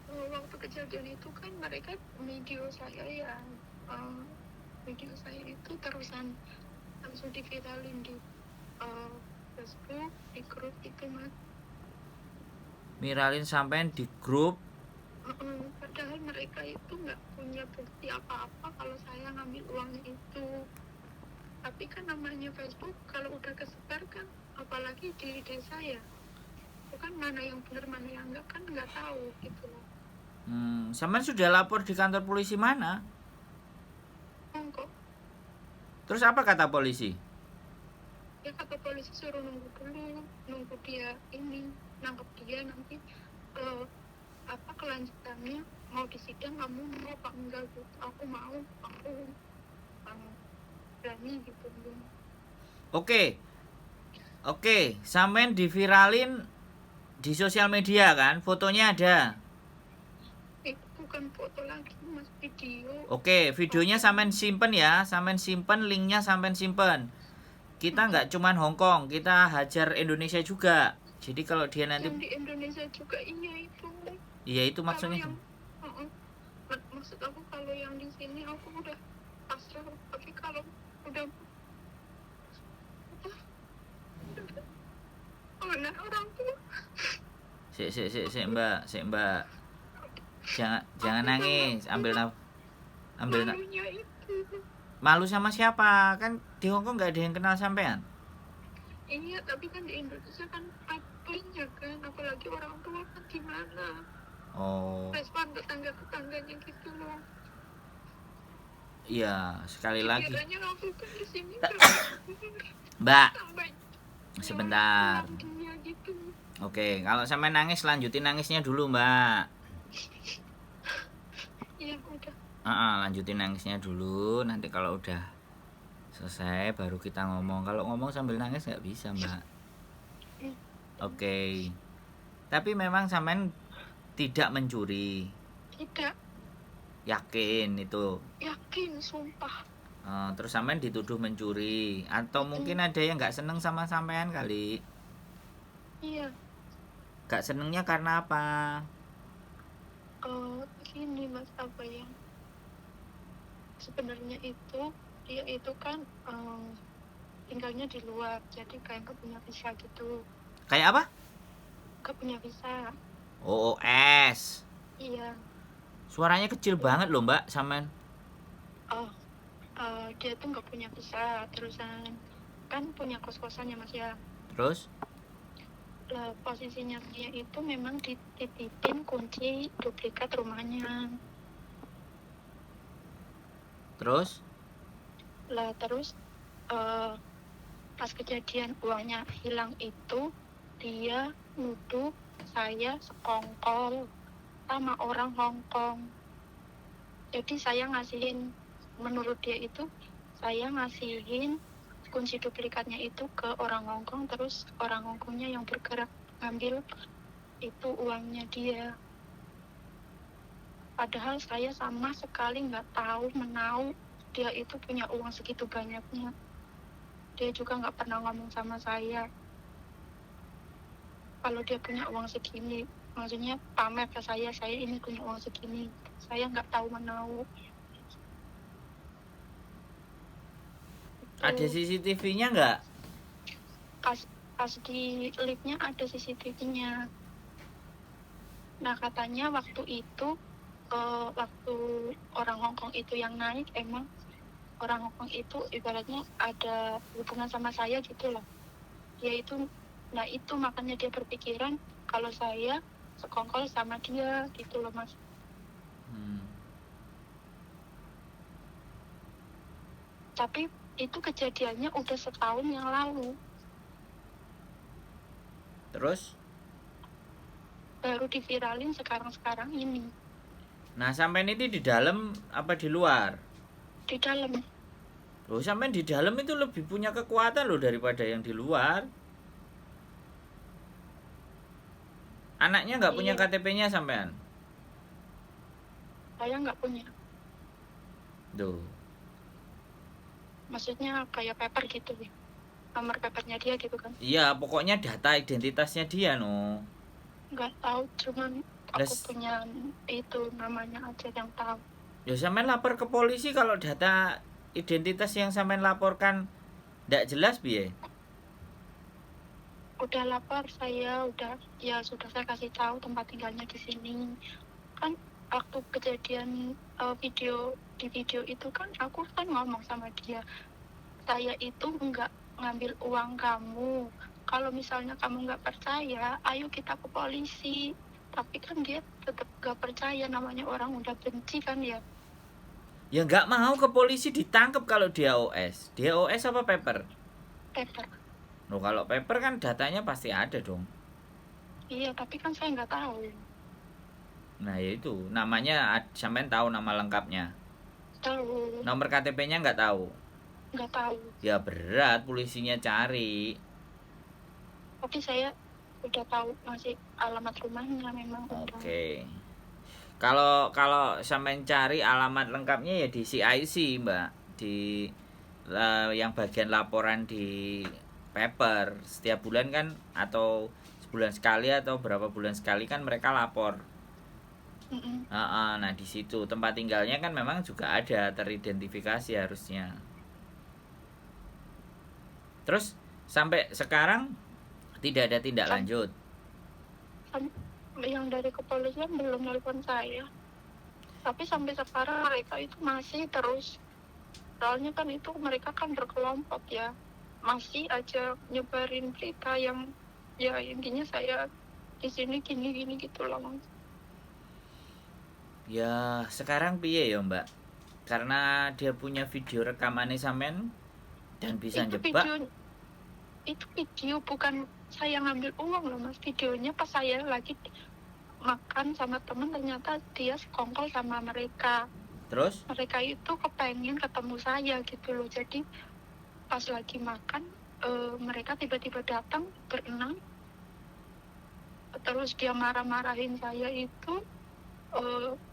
waktu kejadian itu kan mereka video saya ya, video saya itu terusan langsung diviralin di Facebook, di grup itu mas. Viralin sampean di grup. Padahal mereka itu nggak punya bukti apa-apa kalau saya ngambil uangnya itu. Tapi kan namanya Facebook kalau udah kesebar kan, apalagi di desa ya, itu kan mana yang benar mana yang enggak kan nggak tahu gitu loh. Sampean sudah lapor di kantor polisi mana? Kok Terus apa kata polisi? ya kata polisi suruh nunggu dulu, nunggu dia ini nangkep dia nanti apa kelanjutannya, mau disidang kamu mau apa enggak gitu. Aku mau, aku berani gitu. Oke, sampean diviralin di sosial media kan? Fotonya ada. Itu bukan foto lagi mas, video. Oke, videonya sampean simpen ya, sampean simpen, linknya sampean simpen. Kita nggak cuman Hongkong, kita hajar Indonesia juga. Jadi kalau dia nanti Yang di Indonesia juga iya itu. Iya itu maksudnya. Yang, maksud aku kalau yang di sini aku udah pasrah, tapi kalau udah benar orang tua. Sik Mbak. Jangan nangis, ambil malunya itu. Malu sama siapa? Kan di Hongkong nggak ada yang kenal sampean. Iya, tapi kan di Indonesia kan banyak kan, apalagi orang tua kan gimana? Oh. Respon tetangganya gitu loh. Iya, sekali lagi. Kiranya aku kan di sini Mbak, sampai sebentar. Gitu. Oke, kalau sampai nangis lanjutin nangisnya dulu, Mbak. Iya, udah. Lanjutin nangisnya dulu. Nanti kalau udah selesai baru kita ngomong. Kalau ngomong sambil nangis nggak bisa, Mbak. Oke. Tapi memang sampean tidak mencuri. Tidak. Yakin itu? Yakin, sumpah. Terus sampean dituduh mencuri. Atau mungkin ada yang nggak seneng sama sampean kali? Iya. Gak senengnya karena apa? Gini mas, apa yang sebenarnya itu dia itu kan tinggalnya di luar, jadi kayak gak punya visa gitu. Kayak apa? Gak punya visa. OOS. Iya. Suaranya kecil banget loh mbak, sampean. Dia tuh gak punya visa, terusan kan punya kos-kosan ya mas ya. Terus? Lah posisinya dia itu memang dititipin kunci duplikat rumahnya. Terus? Lah terus pas kejadian uangnya hilang itu dia nuduh saya sekongkol sama orang Hongkong. Jadi saya ngasihin, menurut dia itu saya ngasihin kunci duplikatnya itu ke orang Hongkong, terus orang Hongkongnya yang bergerak ngambil itu uangnya dia. Padahal saya sama sekali nggak tahu menau dia itu punya uang segitu banyaknya. Dia juga nggak pernah ngomong sama saya kalau dia punya uang segini. Maksudnya pamer ke saya ini punya uang segini. Saya nggak tahu menau. Ada CCTV-nya nggak? Pas di liftnya ada CCTV-nya. Nah katanya waktu itu waktu orang Hongkong itu yang naik, emang orang Hongkong itu ibaratnya ada hubungan sama saya gitu loh. Dia itu, nah itu makanya dia berpikiran kalau saya sekongkol sama dia gitu loh mas. Tapi itu kejadiannya udah setahun yang lalu. Terus? Baru diviralin sekarang ini. Nah sampean ini di dalam apa di luar? Di dalam. Loh sampean di dalam itu lebih punya kekuatan loh daripada yang di luar. Anaknya nggak punya KTP-nya sampean? Saya nggak punya. Duh. Maksudnya kayak paper gitu ya, nomor papernya dia gitu kan? Iya pokoknya data identitasnya dia no. Nggak tahu, cuman Aku Les, punya itu namanya aja yang tahu. ya sampean lapor ke polisi kalau data identitas yang sampean laporkan ndak jelas biye. Udah lapor saya, udah ya sudah saya kasih tahu tempat tinggalnya di sini. Kan waktu kejadian di video itu kan aku kan ngomong sama dia, saya itu nggak ngambil uang kamu. Kalau misalnya kamu nggak percaya, ayo kita ke polisi. Tapi kan dia tetap nggak percaya, namanya orang udah benci kan ya. Ya nggak mau ke polisi ditangkap kalau dia OS. Dia OS apa paper? Paper. Loh kalau paper kan datanya pasti ada dong. Iya, tapi kan saya nggak tahu. Nah ya itu namanya sampean tahu nama lengkapnya. Tahu, Nomor KTP-nya nggak tahu. nggak tahu. Ya berat polisinya cari. Tapi saya udah tahu masih alamat rumahnya memang udah. Oke. Kalau kalau sampean cari alamat lengkapnya ya di CIC, Mbak. Di yang bagian laporan di paper setiap bulan kan atau sebulan sekali atau berapa bulan sekali kan mereka lapor. Mm-mm. Nah di situ tempat tinggalnya kan memang juga ada teridentifikasi harusnya. Terus sampai sekarang tidak ada tindak Sam- lanjut. yang dari kepolisian belum nelpon saya. Tapi sampai sekarang mereka itu masih terus, soalnya kan itu mereka kan berkelompok ya, masih aja nyebarin berita yang ya intinya saya di sini gini gini gitu loh. Ya sekarang piye ya Mbak? Karena dia punya video rekamannya sampean dan bisa itu jebak. video itu video bukan saya ngambil uang loh mas, videonya pas saya lagi makan sama temen, ternyata dia sekongkol sama mereka. Terus Mereka itu kepengen ketemu saya gitu loh, jadi pas lagi makan mereka tiba-tiba datang berenang, terus dia marah-marahin saya itu,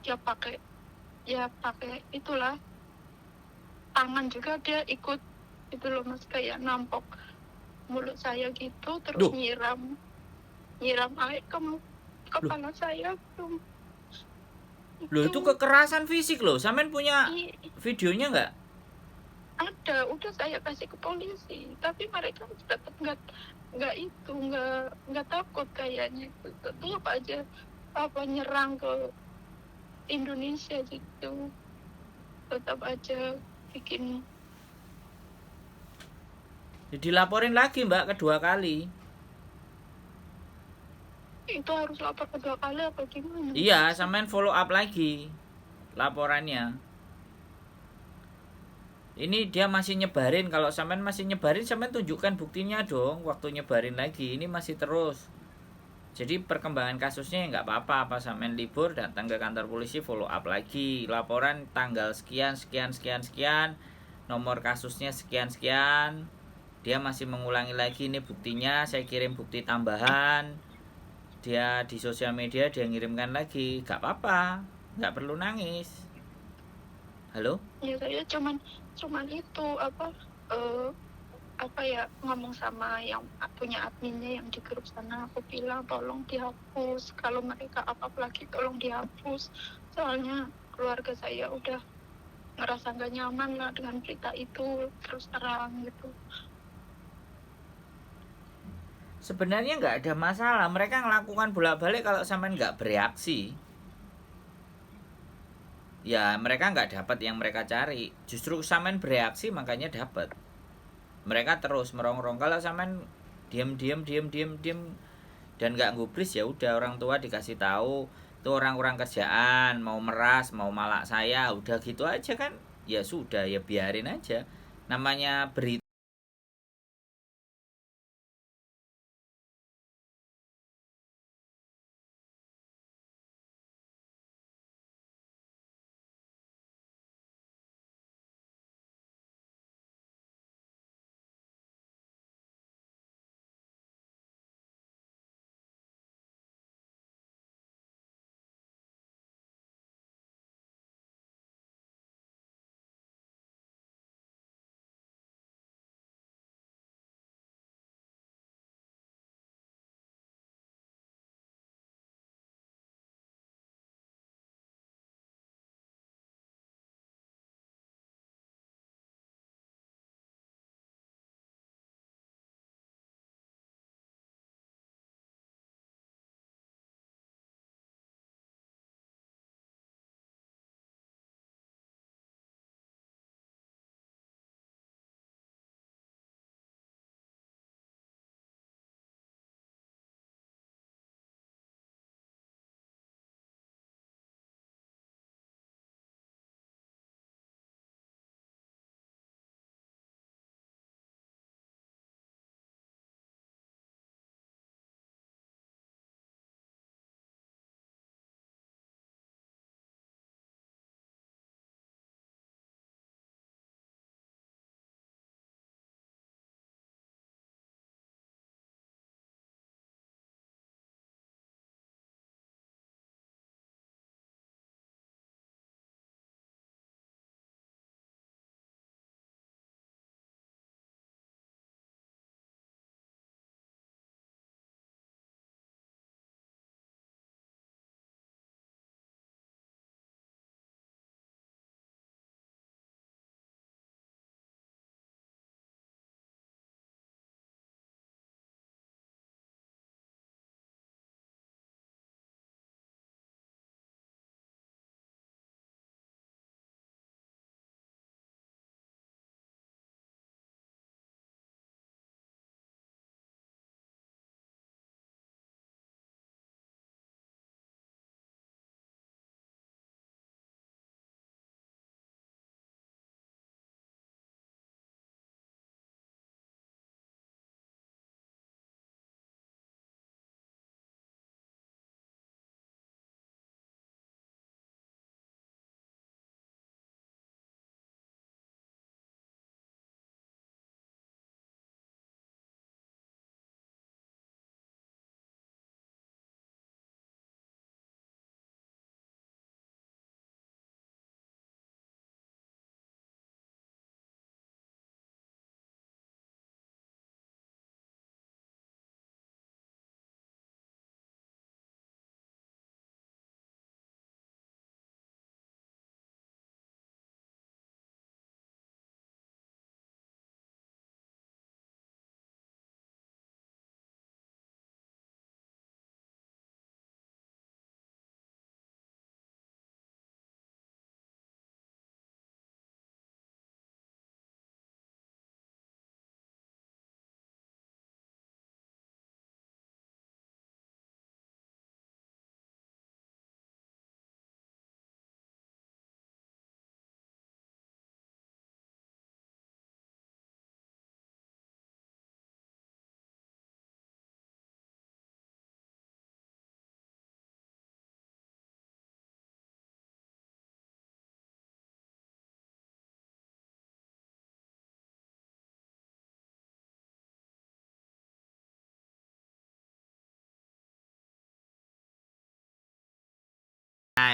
dia pakai itulah tangan juga, dia ikut itu loh mas, kayak nampok mulut saya gitu, terus Duh. nyiram air ke kepala saya tuh. Loh itu kekerasan fisik loh. Sampean punya videonya nggak? Ada, udah saya kasih ke polisi, tapi mereka tetap nggak takut kayaknya, tetap aja nyerang ke Indonesia gitu, tetap aja bikin. Jadi laporin lagi Mbak kedua kali. Itu harus lapor kedua kali apa gimana? Iya, sampean follow up lagi laporannya. Ini dia masih nyebarin. Kalau sampean masih nyebarin, sampean tunjukkan buktinya dong. Waktu nyebarin lagi, ini masih terus. Jadi perkembangan kasusnya nggak apa-apa. Apa sampean libur datang ke kantor polisi follow up lagi. Laporan tanggal sekian sekian sekian sekian. Nomor kasusnya sekian sekian. Dia masih mengulangi lagi, ini buktinya. Saya kirim bukti tambahan. Dia di sosial media dia ngirimkan lagi. Nggak apa-apa. Nggak perlu nangis. Halo? Ya saya cuman itu ya, ngomong sama yang punya adminnya yang di grup sana, aku bilang tolong dihapus, kalau mereka apa-apa lagi tolong dihapus, soalnya keluarga saya udah ngerasa gak nyaman lah dengan berita itu, terus terang gitu. Sebenarnya nggak ada masalah. Mereka ngelakukan bolak-balik kalau sampean nggak bereaksi. Ya mereka nggak dapat yang mereka cari. Justru sampean bereaksi makanya dapat. Mereka terus merongrong. Kalau sampean diam dan nggak gubris, ya udah orang tua dikasih tahu itu orang-orang kerjaan mau meras mau malak saya, udah gitu aja kan. Ya sudah, ya biarin aja. Namanya berita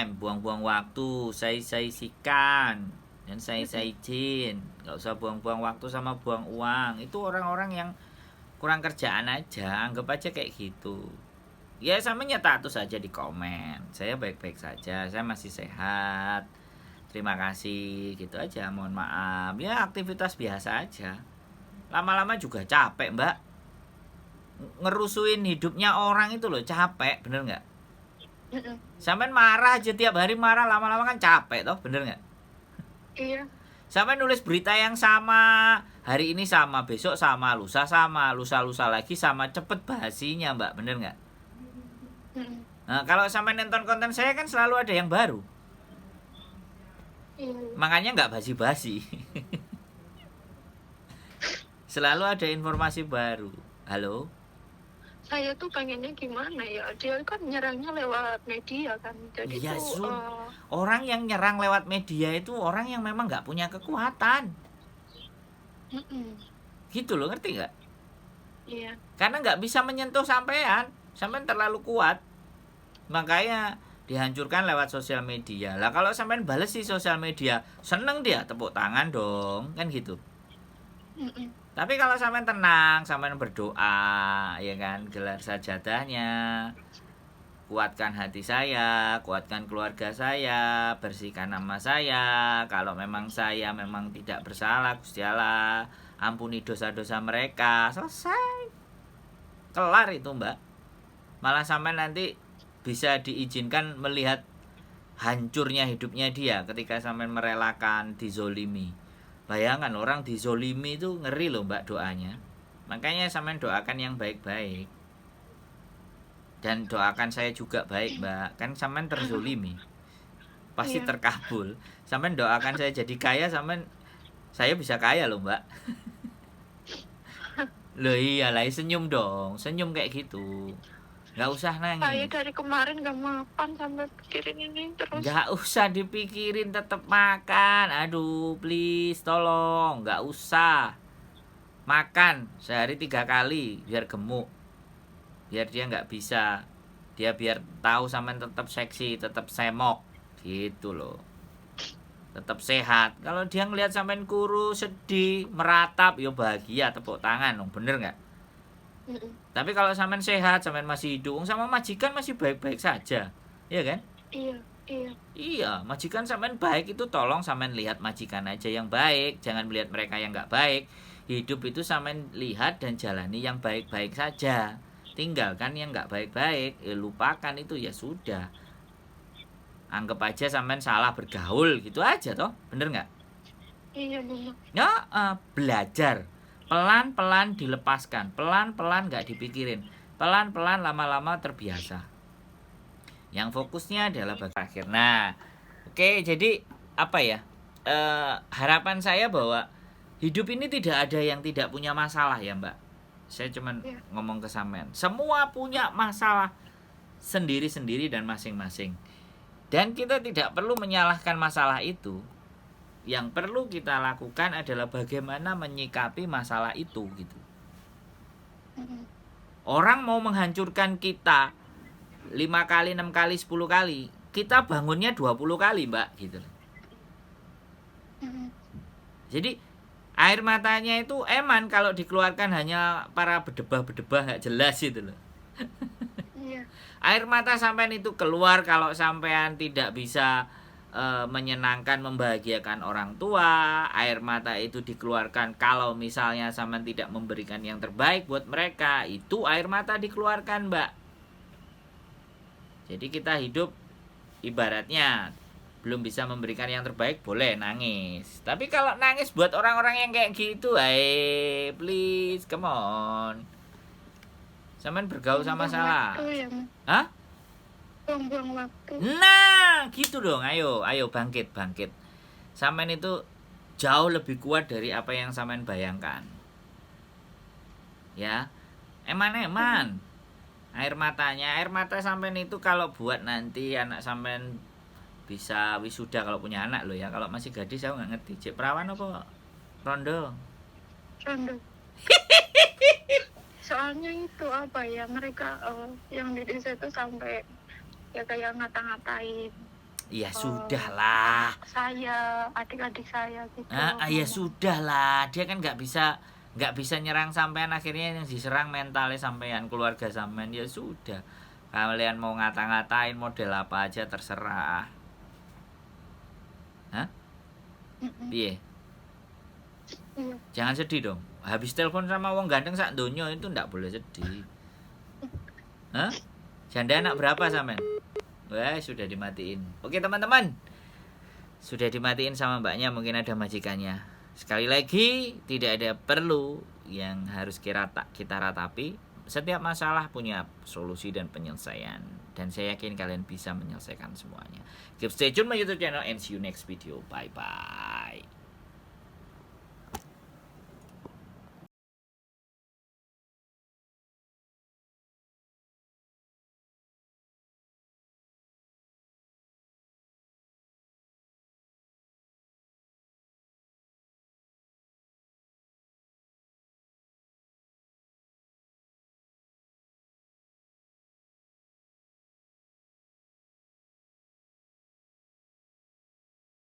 time, buang-buang waktu, saya sikan dan saya izin. Nggak usah buang-buang waktu sama buang uang. Itu orang-orang yang kurang kerjaan aja, anggap aja kayak gitu. Ya sama nyata saja di komen. Saya baik-baik saja, saya masih sehat. Terima kasih, gitu aja. Mohon maaf. Ya aktivitas biasa aja. Lama-lama juga capek, Mbak. Ngerusuin hidupnya orang itu loh, capek, bener nggak? Sampai marah aja tiap hari marah, lama-lama kan capek toh, bener nggak? Iya. Sampai nulis berita yang sama, hari ini sama, besok sama, lusa lagi sama, cepet basinya Mbak, bener nggak? Nah, kalau sampai nonton konten saya kan selalu ada yang baru. Iya. Makanya nggak basi-basi. Selalu ada informasi baru. Halo? Saya tuh pengennya gimana ya? Dia kan nyerangnya lewat media kan. Jadi Ya, tuh orang yang nyerang lewat media itu orang yang memang nggak punya kekuatan. Gitu loh, ngerti nggak? iya. Karena nggak bisa menyentuh sampean terlalu kuat. Makanya dihancurkan lewat sosial media. Lah kalau sampean bales di sosial media, seneng dia, tepuk tangan dong, kan gitu. Tapi kalau sampean tenang, sampean berdoa, ya kan, gelar sajadahnya, kuatkan hati saya, kuatkan keluarga saya, bersihkan nama saya. Kalau memang saya memang tidak bersalah, Gusti Allah, ampuni dosa-dosa mereka. Selesai. Kelar itu, Mbak. Malah sampai nanti bisa diizinkan melihat hancurnya hidupnya dia ketika sampai merelakan dizolimi. Bayangkan orang dizolimi itu ngeri loh, Mbak, doanya. Makanya sampai doakan yang baik-baik. Dan doakan saya juga baik, Mbak. Kan sampean terzolimi, pasti terkabul. Sampean doakan saya jadi kaya, sampean saya bisa kaya loh, Mbak. Loh iyalah, senyum dong, senyum kayak gitu. Nggak usah Saya nangis. dari kemarin gak makan sampai pikirin ini terus. Nggak usah dipikirin, tetap makan. Aduh, please, tolong, nggak usah. Makan sehari 3 kali biar gemuk. Biar dia nggak bisa, dia biar tahu sampean tetap seksi, tetap semok gitu loh, tetap sehat. Kalau dia ngelihat sampean kurus, sedih, meratap, yo bahagia, tepuk tangan dong, bener nggak? Tapi kalau sampean sehat, sampean masih hidup, sama majikan masih baik-baik saja, iya kan? Iya, majikan sampean baik itu tolong sampean lihat majikan aja yang baik, jangan melihat mereka yang nggak baik. Hidup itu sampean lihat dan jalani yang baik-baik saja. Tinggalkan yang nggak baik-baik, lupakan itu, ya sudah. Anggap aja sampean salah bergaul gitu aja toh, bener nggak? Iya benar. Ya, belajar pelan-pelan, dilepaskan pelan-pelan, nggak dipikirin pelan-pelan, lama-lama terbiasa. Yang fokusnya adalah akhir. Nah, oke, jadi apa ya? Harapan saya bahwa hidup ini tidak ada yang tidak punya masalah ya, Mbak. Saya cuman ngomong ke sampean, semua punya masalah sendiri-sendiri dan masing-masing. Dan kita tidak perlu menyalahkan masalah itu. Yang perlu kita lakukan adalah bagaimana menyikapi masalah itu gitu. Orang mau menghancurkan kita 5 kali, 6 kali, 10 kali, kita bangunnya 20 kali, Mbak, gitu. Jadi air matanya itu eman kalau dikeluarkan hanya para berdebah-berdebah gak jelas itu loh. Air mata sampean itu keluar kalau sampean tidak bisa menyenangkan, membahagiakan orang tua. Air mata itu dikeluarkan kalau misalnya sampean tidak memberikan yang terbaik buat mereka. Itu air mata dikeluarkan, Mbak. Jadi kita hidup ibaratnya belum bisa memberikan yang terbaik, boleh nangis. Tapi kalau nangis buat orang-orang yang kayak gitu, please, come on. Sampean bergaul sama salah. Hah? Buang-buang waktu. Nah, gitu dong. Ayo bangkit. Sampean itu jauh lebih kuat dari apa yang sampean bayangkan. Ya. Eman. Air mata sampean itu kalau buat nanti anak sampean bisa wisuda kalau punya anak loh ya. Kalau masih gadis saya nggak ngerti. Cek perawan apa rondo? Soalnya itu apa ya, mereka yang di desa itu sampai ya kayak ngata-ngatain. Ya eh, sudahlah. anak saya, adik-adik saya gitu. Ya Mama. sudahlah. Dia kan nggak bisa nyerang sampean, akhirnya yang diserang mentalnya sampean, keluarga sampean. Ya sudah. Kalian mau ngata-ngatain model apa aja terserah. Hah? Mm-mm. Piye? Iya. Jangan sedih dong. Habis telepon sama wong ganteng sak donya itu ndak boleh sedih. Hah? Janda anak berapa sampean? Wah, sudah dimatiin. Oke, teman-teman. Sudah dimatiin sama mbaknya, mungkin ada majikannya. Sekali lagi, tidak ada perlu yang harus kita ratapi. Setiap masalah punya solusi dan penyelesaian. Dan saya yakin kalian bisa menyelesaikan semuanya. Keep stay tune my YouTube channel and see you next video. Bye-bye.